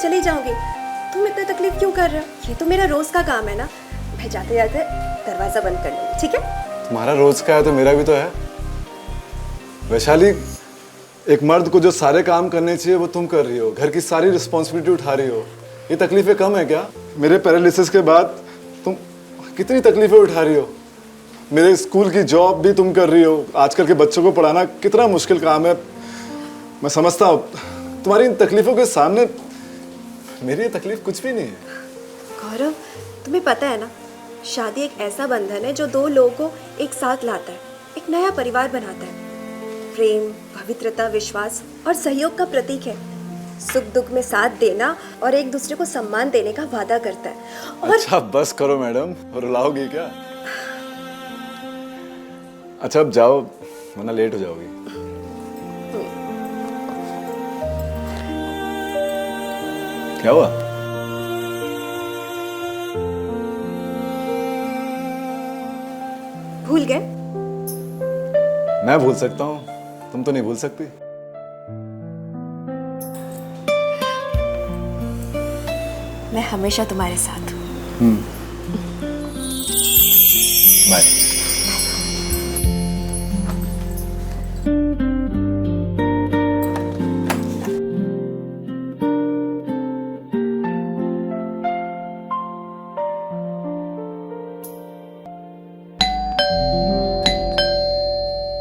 चली जाऊंगी। तुम इतना तकलीफ क्यों कर रहे हो? ये तो मेरा रोज का काम है ना। मैं जाते जाते दरवाजा बंद कर लूंगी, ठीक है? तुम्हारा रोज का है तो मेरा भी तो है। वैशाली, एक मर्द को जो सारे काम करने चाहिए वो तुम कर रही हो, घर की सारी रिस्पॉन्सिबिलिटी उठा रही हो। ये तकलीफें कम है क्या? मेरे पैरालिसिस के बाद तुम कितनी तकलीफें उठा रही हो। मेरे स्कूल की जॉब भी तुम कर रही हो। आजकल के बच्चों को पढ़ाना कितना मुश्किल काम है, मैं समझता हूँ। तुम्हारी इन तकलीफों के सामने मेरी ये तकलीफ कुछ भी नहीं है। गौरव, तुम्हें पता है ना, शादी एक ऐसा बंधन है जो दो लोगों को एक साथ लाता है, एक नया परिवार बनाता है। प्रेम, पवित्रता, विश्वास और सहयोग का प्रतीक है। सुख दुख में साथ देना और एक दूसरे को सम्मान देने का वादा करता है। और अच्छा बस करो मैडम, रुलाओगी क्या? अच्छा अब जाओ वरना लेट हो जाओगी। क्या हुआ? भूल गए? मैं भूल सकता हूँ, तुम तो नहीं भूल सकती। मैं हमेशा तुम्हारे साथ हूँ। बाय।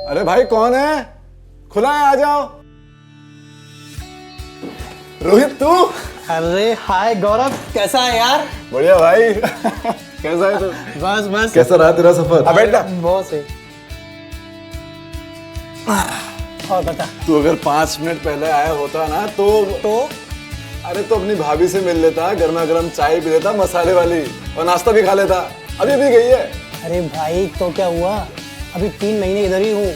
अरे भाई कौन है? खुला है, आ जाओ। रोहित तू? अरे हाय गौरव, कैसा है यार? बढ़िया भाई। कैसा है तू? बस बस। कैसा रहा तेरा सफर? अब बैठ ना। बहुत सही। और बता। तू अगर 5 मिनट पहले आया होता ना तो अरे तो अपनी भाभी से मिल लेता, गर्मा गर्म चाय पी लेता मसाले वाली, और नाश्ता भी खा लेता। अभी भी गई है। अरे भाई तो क्या हुआ, अभी 3 महीने इधर ही हूँ।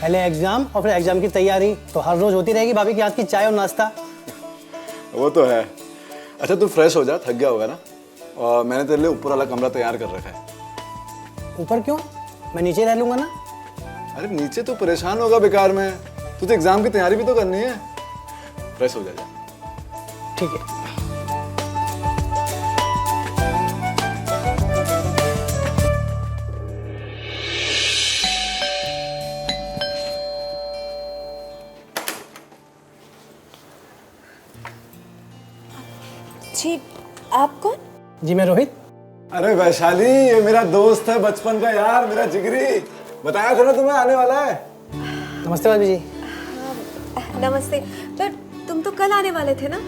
पहले एग्जाम और फिर एग्जाम की तैयारी, तो हर रोज होती रहेगी भाभी के हाथ की चाय और नाश्ता। वो तो है। अच्छा तू फ्रेश हो जा, थक गया होगा ना, और मैंने तेरे लिए ऊपर वाला कमरा तैयार कर रखा है। ऊपर क्यों? मैं नीचे रह लूंगा ना। अरे नीचे तो परेशान होगा बेकार में, तुझे एग्जाम की तैयारी भी तो करनी है। फ्रेश हो जा। ठीक है। जी, आप कौन? जी मैं रोहित। अरे वैशाली, ये मेरा दोस्त है बचपन का यार, मेरा जिगरी। बताया था ना तुम्हें आने वाला है। नमस्ते भाभी जी। नमस्ते। तो तुम तो कल आने वाले थे ना?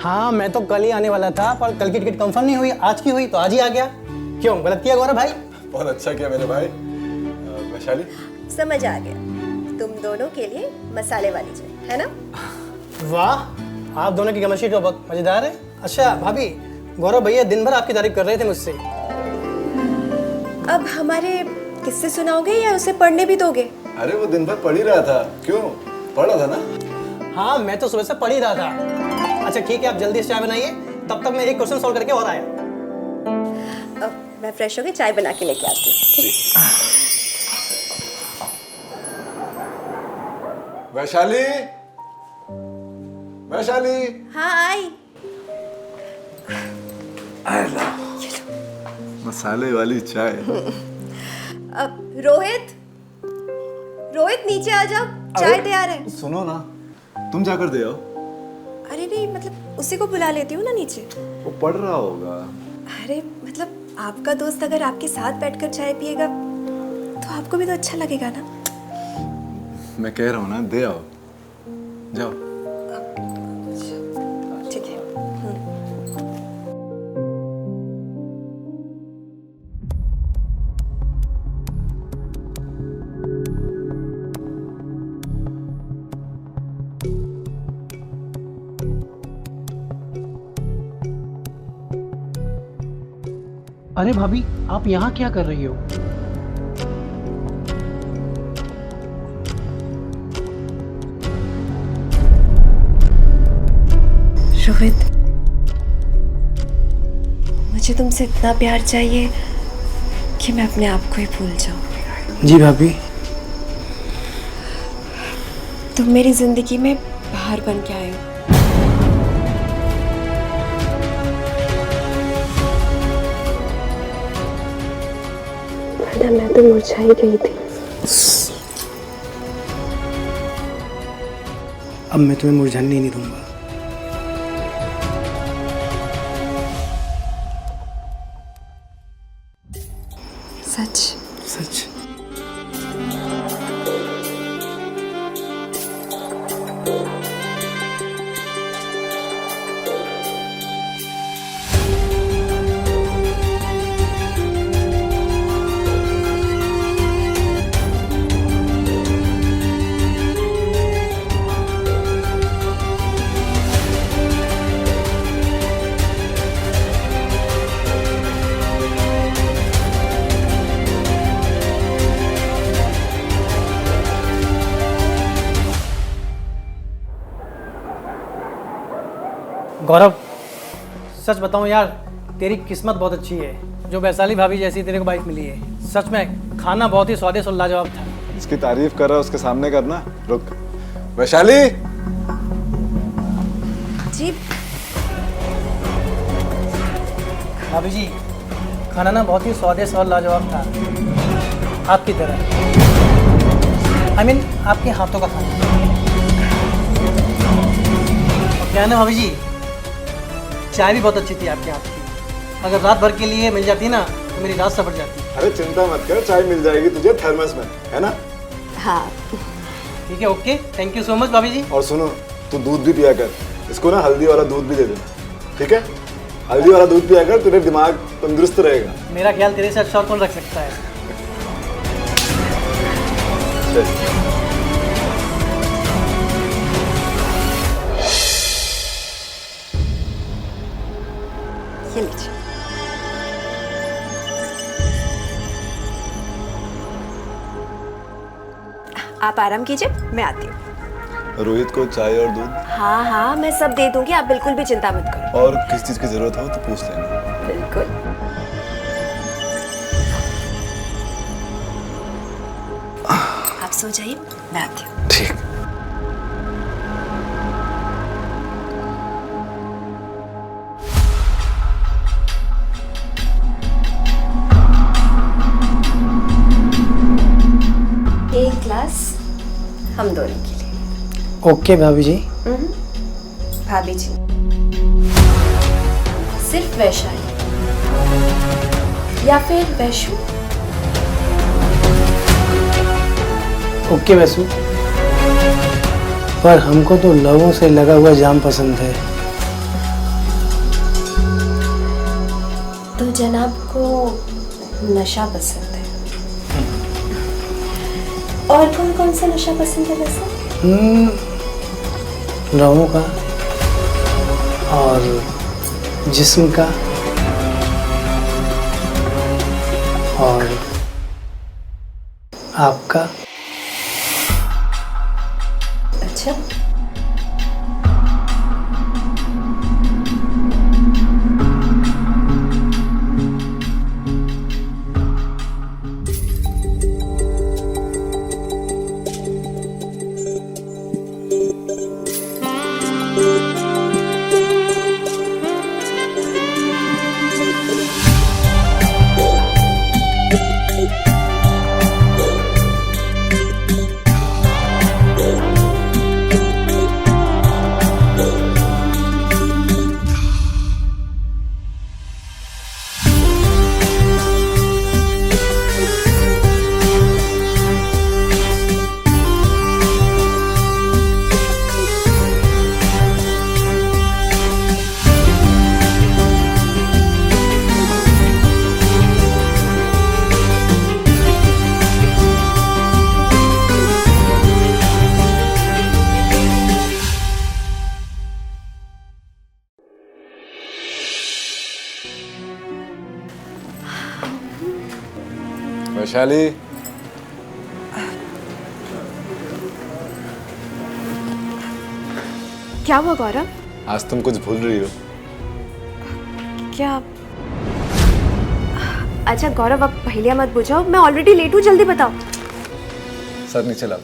हाँ मैं तो कल ही आने वाला था, पर कल की टिकट कंफर्म नहीं हुई, आज की हुई तो आज ही आ गया। क्यों, गलत किया गौरव भाई? बहुत अच्छा किया मेरे भाई। वैशाली समझ आ गया, तुम दोनों के लिए मसाले वाली चाय, है ना? वाह, आप दोनों की केमिस्ट्री तो बहुत मजेदार है। अच्छा भाभी, गौरव भैया दिन भर आपकी तारीफ कर रहे थे मुझसे। अब हमारे किससे सुनाओगे या उसे पढ़ने भी दोगे? अरे वो दिन भर पढ़ ही रहा था। क्यों, पढ़ रहा था ना? हाँ मैं तो सुबह से पढ़ ही रहा था। अच्छा ठीक है, आप जल्दी से चाय बनाइए, तब तक मैं एक क्वेश्चन सॉल्व करके और आया। अब मैं फ्रेश होके चाय बना के लेके आती हूँ, ठीक? वैशाली, वैशाली। हाँ आई। मसाले वाली चाय। अब रोहित, रोहित नीचे आ जाओ, चाय तैयार है। सुनो ना, तुम जाकर दे आओ। अरे नहीं, मतलब उसी को बुला लेती हूँ ना नीचे। वो पढ़ रहा होगा। अरे मतलब आपका दोस्त अगर आपके साथ बैठकर चाय पिएगा तो आपको भी तो अच्छा लगेगा ना। मैं कह रहा हूँ ना, दे आओ, जाओ। ठीक है। अरे भाभी, आप यहाँ क्या कर रही हो? रोहित, मुझे तुमसे इतना प्यार चाहिए कि मैं अपने आप को ही भूल जाऊं। जी भाभी। तुम मेरी जिंदगी में बाहर बन के आए हो। वरना मैं तो मुरझा ही गई थी। अब मैं तुम्हें मुरझाने नहीं दूंगा। सच? सच। गौरव, सच बताऊं यार, तेरी किस्मत बहुत अच्छी है जो वैशाली भाभी जैसी तेरे को वाइफ मिली है। सच में खाना बहुत ही स्वादिष्ट और लाजवाब था। इसकी तारीफ कर रहा है उसके सामने करना। रुक वैशाली। जी भाभी जी, खाना ना बहुत ही स्वादिष्ट और लाजवाब था, आपकी तरह। I mean, आपके हाथों का खाना। और क्या है ना भाभी जी, चाय भी बहुत अच्छी थी आपके हाथ की। अगर रात भर के लिए मिल जाती ना तो मेरी रात सफर जाती। अरे चिंता मत कर, चाय मिल जाएगी तुझे थर्मस में, है ना? हाँ। ठीक है, okay, thank you so much भाभी जी। और सुनो, तू दूध भी पिया कर, इसको ना हल्दी वाला दूध भी दे देना, ठीक है? हल्दी वाला दूध पिया कर, तेरे दिमाग तंदुरुस्त रहेगा। मेरा ख्याल तेरे से अच्छा और कौन रख सकता है। चल। ये लीजिए। आप आराम कीजिए, मैं आती हूँ। रोहित को चाय और दूध हाँ हाँ, मैं सब दे दूंगी, आप बिल्कुल भी चिंता मत करो। और किस चीज की जरूरत हो तो पूछ लेना। बिल्कुल। आप सो जाइए, मैं आती हूँ। ठीक। एक ग्लास हम दोनों के लिए। ओके भाभी जी। भाभी जी, सिर्फ वैशाली या फिर वैशु? ओके वैसु, पर हमको तो लवों से लगा हुआ जाम पसंद है। तो जनाब को नशा पसंद है। और कौन कौन सा नशा पसंद है वैसे? लवों का और जिस्म का और आपका। अच्छा, वैशाली, क्या हुआ गौरव? आज तुम कुछ भूल रही हो। क्या? अच्छा गौरव, अब पहेलियां मत बुझाओ, मैं ऑलरेडी लेट हूँ, जल्दी बताओ। सर नीचे ला।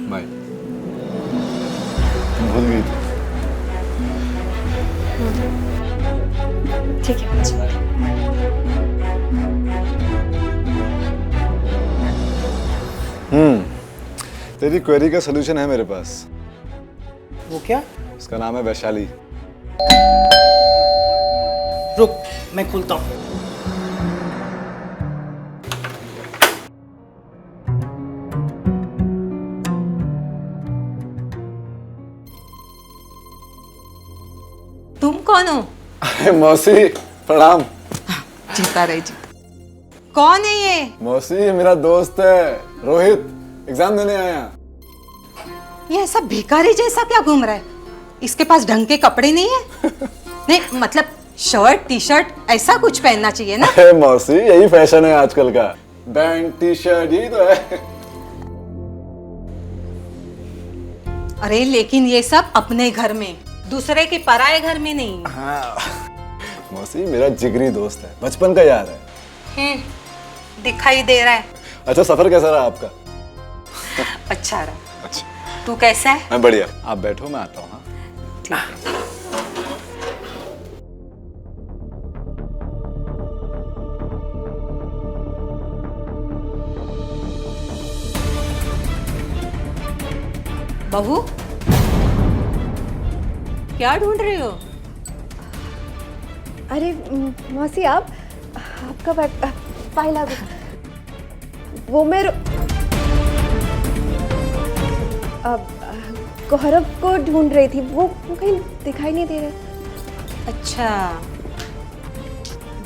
बाय। तुम भूल गई थी। ठीक है। तेरी क्वेरी का सलूशन है मेरे पास। वो क्या? उसका नाम है वैशाली। रुक, मैं खुलता हूँ। तुम कौन हो? अरे मौसी प्रणाम। जीता रहे जी। कौन है ये? मौसी ये मेरा दोस्त है रोहित, एग्जाम देने आया। ये ऐसा भिखारी जैसा क्या घूम रहा है? इसके पास ढंग के कपड़े नहीं है? नहीं मतलब शर्ट टी शर्ट ऐसा कुछ पहनना चाहिए ना। अरे मौसी यही फैशन है आजकल का, बैंड टी शर्ट यही तो है। अरे लेकिन ये सब अपने घर में, दूसरे के पराये घर में नहीं। हाँ मौसी मेरा जिगरी दोस्त है, बचपन का यार है। दिखाई दे रहा है। अच्छा सफर कैसा रहा आपका? अच्छा रहा। अच्छा तू कैसा है? मैं बढ़िया। आप बैठो मैं आता हूँ। हाँ ठीक है। बहू क्या ढूंढ रहे हो? अरे मौसी आपका फाइल आ गया। वो मेरे गौरव को ढूंढ रही थी, वो कहीं दिखाई नहीं दे रहे। अच्छा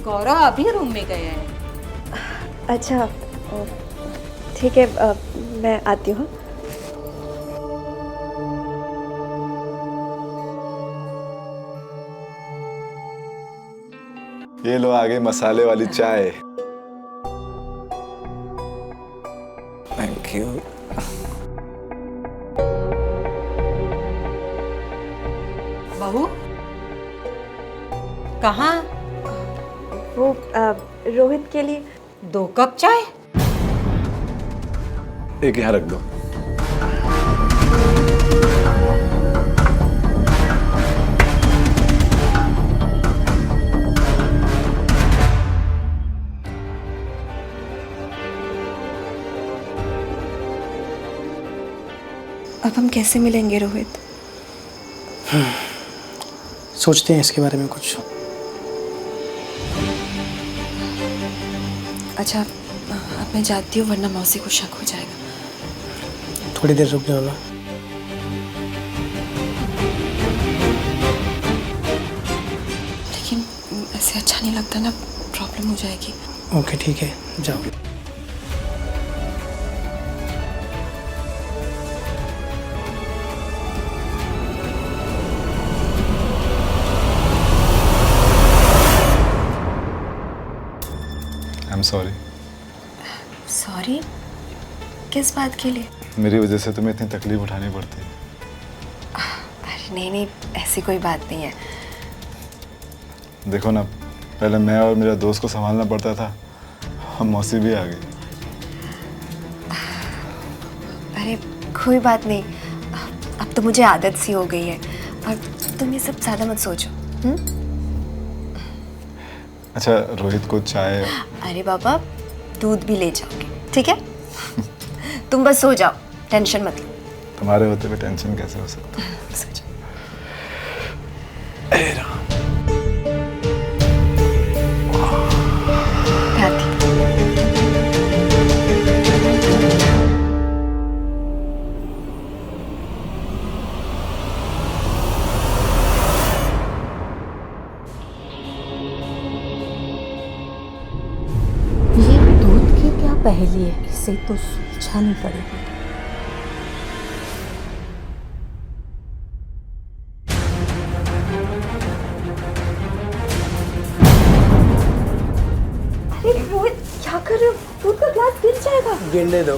गौरव अभी रूम में गए हैं। अच्छा ठीक है, मैं आती हूँ। ये लो आगे मसाले वाली चाय। Thank you. बहू कहाँ? वो रोहित के लिए 2 कप चाय। एक यहाँ रख दो। अब हम कैसे मिलेंगे रोहित? सोचते हैं इसके बारे में कुछ। अच्छा अब मैं जाती हूँ वरना मौसी को शक हो जाएगा। थोड़ी देर रुक जाओ ना। लेकिन ऐसे अच्छा नहीं लगता ना, प्रॉब्लम हो जाएगी। ओके ठीक है जाओ। I am sorry. सॉरी किस बात के लिए? मेरी वजह से तुम्हें इतनी तकलीफ उठानी पड़ती है। अरे नहीं ऐसी कोई बात नहीं है। देखो ना, पहले मैं और मेरा दोस्त को संभालना पड़ता था, हम मौसी भी आ गई। अरे कोई बात नहीं, अब तो मुझे आदत सी हो गई है। और तुम ये सब ज़्यादा मत सोचो। अच्छा रोहित को चाय। अरे बाबा दूध भी ले जाओगे, ठीक है? तुम बस सो जाओ, टेंशन मत लो। तुम्हारे होते हुए टेंशन कैसे हो सकता? सो जाओ। ए राम। मैं आती हूँ। ये दूध की क्या पहेली है, इसे तो सुलझानी पड़ेगी। अरे रोहित क्या कर रहे हो? दूध का ग्लास गिर जाएगा। गिरने दो।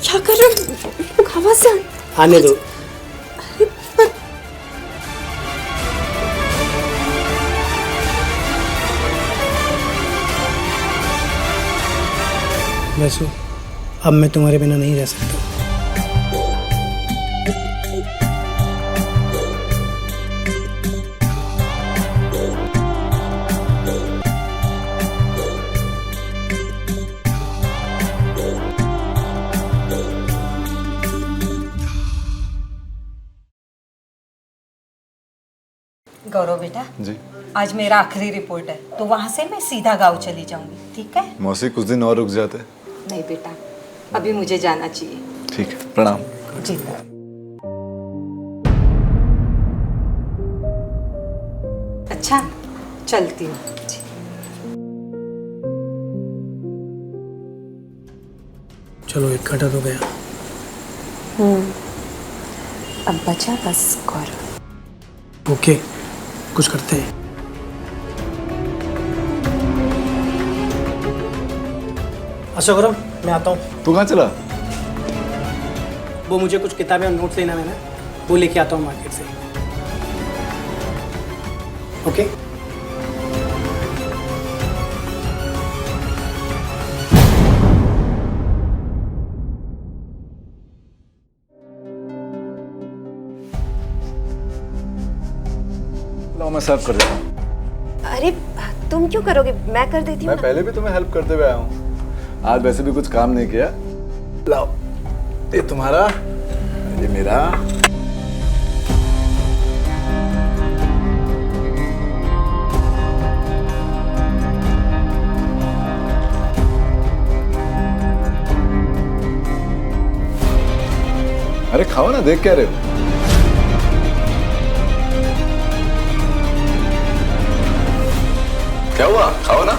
क्या कर रहे हो? लोग हवा से आने दो। वैसु अब मैं तुम्हारे बिना नहीं रह सकता। गौरव बेटा, जी आज मेरा आखिरी रिपोर्ट है, तो वहां से मैं सीधा गांव चली जाऊंगी, ठीक है? मौसी कुछ दिन और रुक जाते। नहीं बेटा, अभी मुझे जाना चाहिए। ठीक है, प्रणाम। जी। अच्छा, चलती हूँ। जी। चलो एक घंटा तो गया। अब बचा बस गौरव। ओके, कुछ करते हैं। अच्छा गौरव, मैं आता हूँ। तू कहाँ चला? वो मुझे कुछ किताबें और नोट्स लेना है ना, वो लेके आता हूँ मार्केट से। ओके? लो मैं सर्व कर देता हूँ। अरे तुम क्यों करोगे, मैं कर देती हूँ मैं ना। पहले भी तुम्हें हेल्प करते हुए आया हूँ। आज वैसे भी कुछ काम नहीं किया। लाओ, ये तुम्हारा, ये मेरा। अरे खाओ ना, देख क्या रहे हो? क्या हुआ, खाओ ना।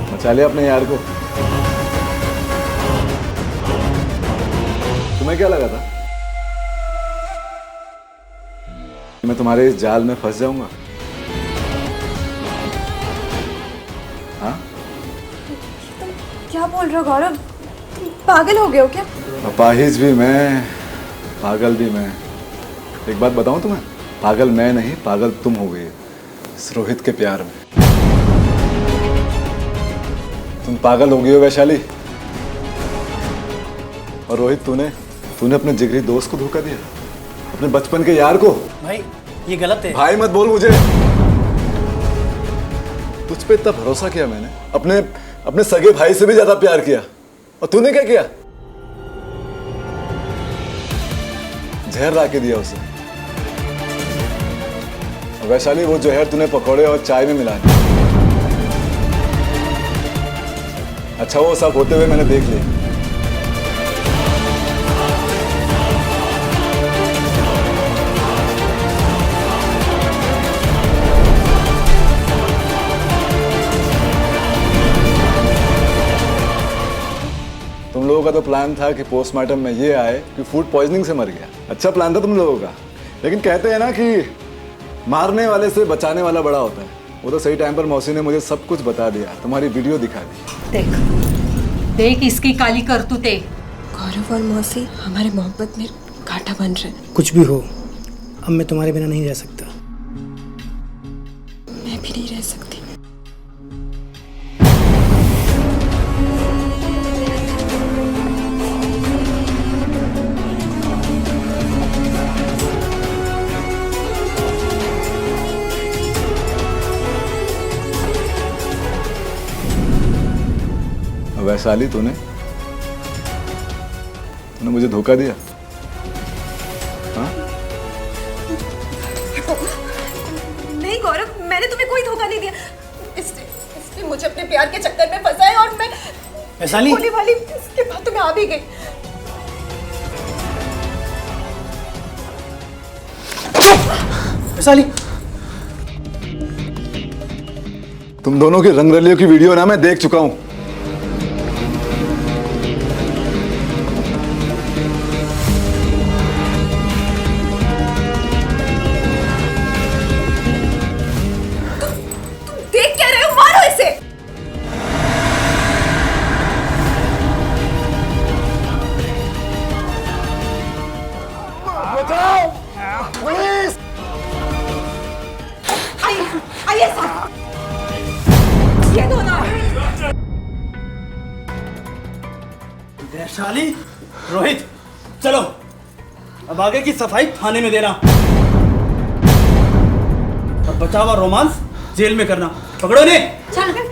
बचा लिया अपने यार को। तुम्हें क्या लगा था कि मैं तुम्हारे इस जाल में फंस जाऊंगा? हाँ? क्या बोल रहे हो गौरव, तुम पागल हो गए हो क्या? अपाहिज भी मैं, पागल भी मैं। एक बात बताऊं तुम्हें, पागल मैं नहीं, पागल तुम हो गई इस रोहित के प्यार में। तुम पागल हो गई हो वैशाली। और रोहित, तूने अपने जिगरी दोस्त को धोखा दिया, अपने बचपन के यार को। भाई ये गलत है। भाई मत बोल मुझे। तुझ पे इतना भरोसा किया मैंने, अपने सगे भाई से भी ज्यादा प्यार किया, और तूने क्या किया? जहर ला के दिया उसे। और वैशाली, वो जहर तूने पकौड़े और चाय में मिला दिया। अच्छा, वो सब होते हुए मैंने देख लिया। तुम लोगों का तो प्लान था कि पोस्टमार्टम में ये आए कि फूड पॉइजनिंग से मर गया। अच्छा प्लान था तुम लोगों का, लेकिन कहते हैं ना कि मारने वाले से बचाने वाला बड़ा होता है। वो तो सही टाइम पर मौसी ने मुझे सब कुछ बता दिया, तुम्हारी वीडियो दिखा दी। देख देख इसकी काली करतूतें। गौरव और मौसी हमारे मोहब्बत में घाटा बन रहे हैं। कुछ भी हो, अब मैं तुम्हारे बिना नहीं रह सकता। मैं भी नहीं रह सकती। वैशाली, तूने मुझे धोखा दिया। हाँ? नहीं गौरव, मैंने तुम्हें कोई धोखा नहीं दिया। इसने मुझे अपने प्यार के चक्कर में फंसाया और मैं वैशाली, होने वाली इसके बाद तो मैं आ भी गई। वैशाली, तुम दोनों की रंगरलियों की वीडियो ना मैं देख चुका हूं। देख क्या रहे हो, मारो इसे। ये दोनों। वैशाली, रोहित, चलो अब आगे की सफाई थाने में देना और बचा हुआ रोमांस जेल में करना। पकड़ो ने। चलो